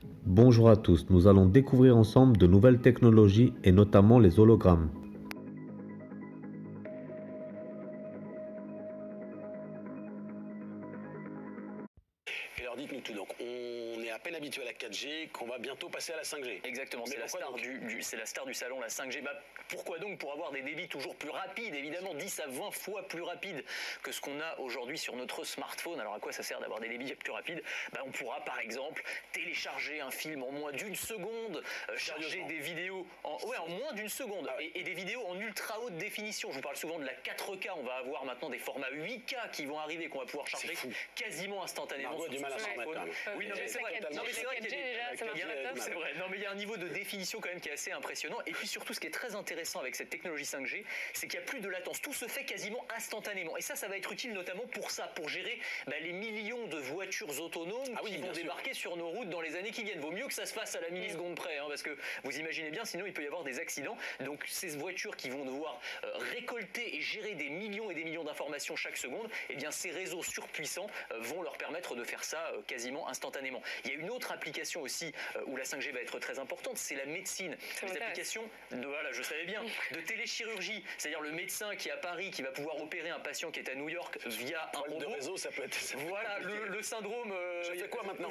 Bonjour à tous, nous allons découvrir ensemble de nouvelles technologies et notamment les hologrammes. Et alors dites-nous tout, donc on est à peine habitué à la 4G, qu'on va bientôt passer à la 5G. Exactement, c'est la star du salon, la 5G. Pourquoi donc? Pour avoir des débits toujours plus rapides, évidemment 10 à 20 fois plus rapides que ce qu'on a aujourd'hui sur notre smartphone. Alors à quoi ça sert d'avoir des débits plus rapides? On pourra par exemple télécharger un film en moins d'une seconde, charger des vidéos en moins d'une seconde, et des vidéos en ultra haute définition. Je vous parle souvent de la 4K, on va avoir maintenant des formats 8K qui vont arriver, qu'on va pouvoir charger quasiment instantanément. Oui, non mais c'est vrai. C'est vrai. Non mais il y a un niveau de définition quand même qui est assez impressionnant. Et puis surtout, ce qui est très intéressant avec cette technologie 5G, c'est qu'il n'y a plus de latence. Tout se fait quasiment instantanément. Et ça va être utile notamment pour ça, pour gérer les millions de voitures autonomes qui vont débarquer sur nos routes dans les années qui viennent. Vaut mieux que ça se fasse à la milliseconde près, parce que vous imaginez bien, sinon il peut y avoir des accidents. Donc ces voitures qui vont devoir récolter et gérer des millions et des millions d'informations chaque seconde, eh bien ces réseaux surpuissants vont leur permettre de faire ça quasiment instantanément. Il y a une autre application aussi où la 5G va être très importante, c'est la médecine. Les applications je savais bien, de téléchirurgie, c'est-à-dire le médecin qui est à Paris, qui va pouvoir opérer un patient qui est à New York via un robot. De réseau, ça peut être... Voilà, le syndrome... je fais quoi maintenant?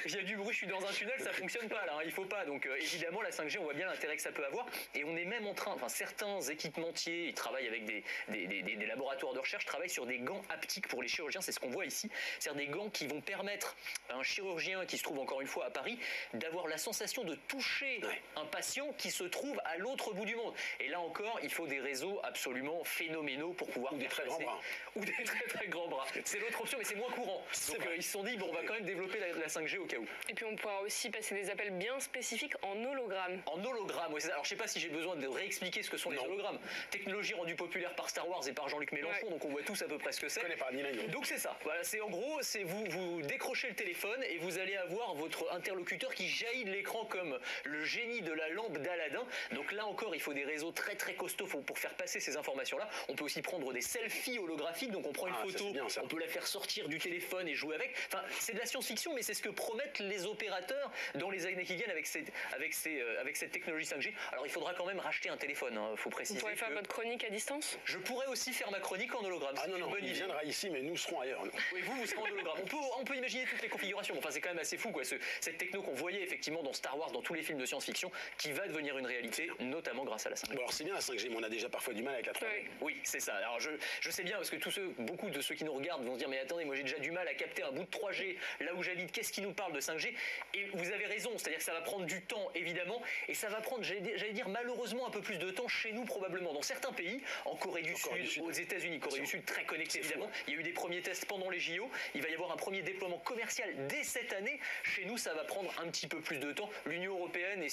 Il y a du bruit, je suis dans un tunnel, ça fonctionne pas là, il faut pas. Donc évidemment, la 5G, on voit bien l'intérêt que ça peut avoir. Et on est même en train, certains équipementiers, ils travaillent avec des laboratoires de recherche, travaillent sur des gants haptiques pour les chirurgiens, c'est ce qu'on voit ici. C'est-à-dire des gants qui vont permettre à un chirurgien qui se trouve encore une fois à Paris d'avoir la sensation de toucher un patient qui se trouve à l'autre bout du monde. Et là encore, il faut des réseaux absolument phénoménaux pour pouvoir... Ou des très grands bras. Ou des très très grands bras. C'est l'autre option, mais c'est moins courant. Donc ils se sont dit, on va quand même développer la 5G au cas où. Et puis on pourra aussi passer des appels bien spécifiques en hologramme. En hologramme, oui. Alors je sais pas si j'ai besoin de réexpliquer ce que sont les hologrammes. Technologie rendue populaire par Star Wars et par Jean-Luc Mélenchon, donc on voit tous à peu près ce que c'est. Je connais pas, ni l'un ni l'autre. Donc c'est ça. Voilà, c'est en gros, c'est vous décrochez le téléphone et vous allez avoir votre interlocuteur qui jaillit de l'écran comme le génie de la lampe d'Aladin. Donc là encore, il faut des réseaux très très costauds pour faire passer ces informations-là. On peut aussi prendre des selfies holographiques, donc on prend une photo, on peut la faire sortir du téléphone et jouer avec. Enfin, c'est de la science-fiction, mais c'est ce que promettent les opérateurs dans les années qui viennent avec cette technologie 5G. Alors il faudra quand même racheter un téléphone, faut préciser. Vous pourrez faire votre chronique à distance? Je pourrais aussi faire ma chronique en hologramme. Ah non, il viendra ici, mais nous serons ailleurs. Oui, vous serez en hologramme. On peut imaginer toutes les configurations. Enfin, c'est quand même assez fou, quoi. Cette techno qu'on voyait effectivement dans Star Wars, dans tous les films de science-fiction, qui va devenir une réalité, notamment grâce à la 5G. Bon, alors c'est bien la 5G, mais on a déjà parfois du mal avec la 3G. Oui, c'est ça. Alors je sais bien, parce que beaucoup de ceux qui nous regardent vont se dire, mais attendez, moi j'ai déjà du mal à capter un bout de 3G là où j'habite. Qu'est-ce qui nous parle de 5G? Et vous avez raison, c'est-à-dire que ça va prendre du temps, évidemment, et ça va prendre, j'allais dire, malheureusement un peu plus de temps chez nous, probablement. Dans certains pays, en Corée du Sud, aux États-Unis, Corée du Sud très connectée évidemment. Il y a eu des premiers tests pendant les JO. Il va y avoir un premier déploiement commercial dès cette année. Chez nous, ça va prendre un petit peu plus de temps. L'Union européenne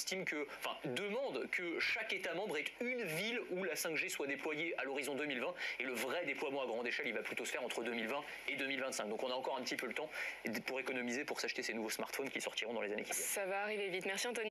demande que chaque État membre ait une ville où la 5G soit déployée à l'horizon 2020. Et le vrai déploiement à grande échelle, il va plutôt se faire entre 2020 et 2025. Donc on a encore un petit peu le temps pour économiser, pour s'acheter ces nouveaux smartphones qui sortiront dans les années qui viennent. Ça va arriver vite. Merci Anthony.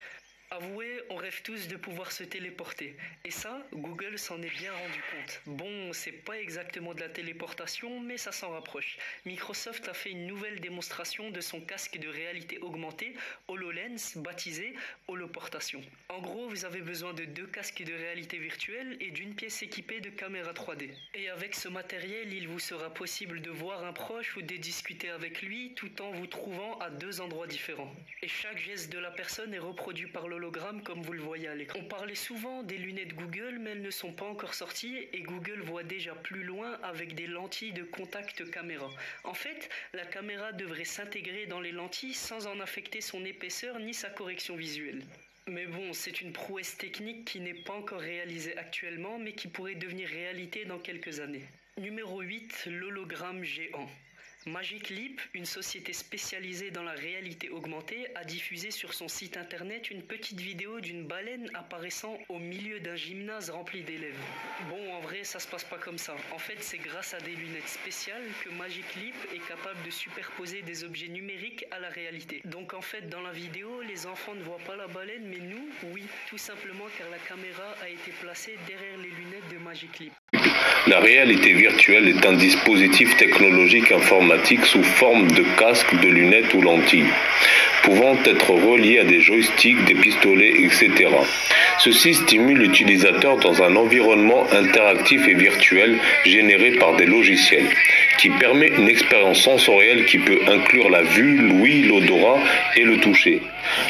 Avouez, on rêve tous de pouvoir se téléporter. Et ça, Google s'en est bien rendu compte. Bon, c'est pas exactement de la téléportation, mais ça s'en rapproche. Microsoft a fait une nouvelle démonstration de son casque de réalité augmentée, HoloLens, baptisé Holoportation. En gros, vous avez besoin de 2 casques de réalité virtuelle et d'une pièce équipée de caméra 3D. Et avec ce matériel, il vous sera possible de voir un proche ou de discuter avec lui tout en vous trouvant à 2 endroits différents. Et chaque geste de la personne est reproduit par l'hologramme comme vous le voyez à l'écran. On parlait souvent des lunettes Google, mais elles ne sont pas encore sorties et Google voit déjà plus loin avec des lentilles de contact caméra. En fait, la caméra devrait s'intégrer dans les lentilles sans en affecter son épaisseur ni sa correction visuelle. Mais bon, c'est une prouesse technique qui n'est pas encore réalisée actuellement, mais qui pourrait devenir réalité dans quelques années. Numéro 8, l'hologramme géant. Magic Leap, une société spécialisée dans la réalité augmentée, a diffusé sur son site internet une petite vidéo d'une baleine apparaissant au milieu d'un gymnase rempli d'élèves. Bon, en vrai, ça se passe pas comme ça. En fait, c'est grâce à des lunettes spéciales que Magic Leap est capable de superposer des objets numériques à la réalité. Donc en fait, dans la vidéo, les enfants ne voient pas la baleine, mais nous, oui, tout simplement car la caméra a été placée derrière les lunettes de Magic Leap. La réalité virtuelle est un dispositif technologique informatique sous forme de casque, de lunettes ou lentilles. pouvant être reliés à des joysticks, des pistolets, etc. Ceci stimule l'utilisateur dans un environnement interactif et virtuel généré par des logiciels, qui permet une expérience sensorielle qui peut inclure la vue, l'ouïe, l'odorat et le toucher.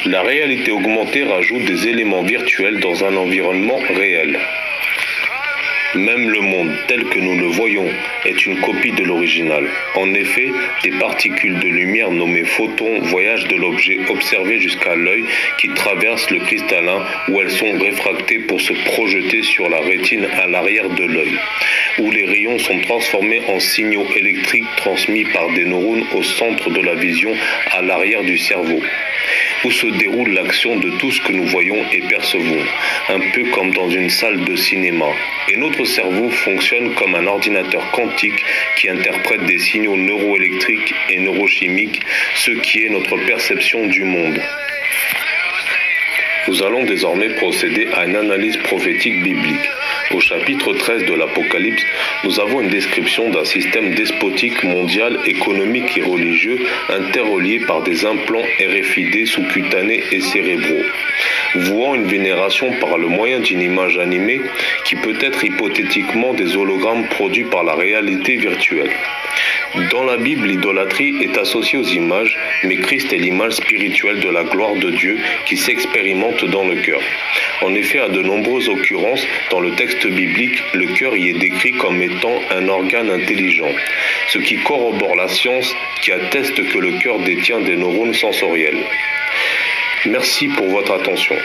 La réalité augmentée rajoute des éléments virtuels dans un environnement réel. Même le monde tel que nous le voyons est une copie de l'original. En effet, des particules de lumière nommées photons voyagent de l'objet observé jusqu'à l'œil qui traverse le cristallin où elles sont réfractées pour se projeter sur la rétine à l'arrière de l'œil, où les rayons sont transformés en signaux électriques transmis par des neurones au centre de la vision à l'arrière du cerveau, où se déroule l'action de tout ce que nous voyons et percevons, un peu comme dans une salle de cinéma. Et notre cerveau fonctionne comme un ordinateur quantique qui interprète des signaux neuroélectriques et neurochimiques, ce qui est notre perception du monde. Nous allons désormais procéder à une analyse prophétique biblique. Au chapitre 13 de l'Apocalypse, nous avons une description d'un système despotique mondial, économique et religieux interrelié par des implants RFID sous-cutanés et cérébraux, vouant une vénération par le moyen d'une image animée qui peut être hypothétiquement des hologrammes produits par la réalité virtuelle. Dans la Bible, l'idolâtrie est associée aux images, mais Christ est l'image spirituelle de la gloire de Dieu qui s'expérimente dans le cœur. En effet, à de nombreuses occurrences, dans le texte biblique, le cœur y est décrit comme étant un organe intelligent, ce qui corrobore la science qui atteste que le cœur détient des neurones sensoriels. Merci pour votre attention.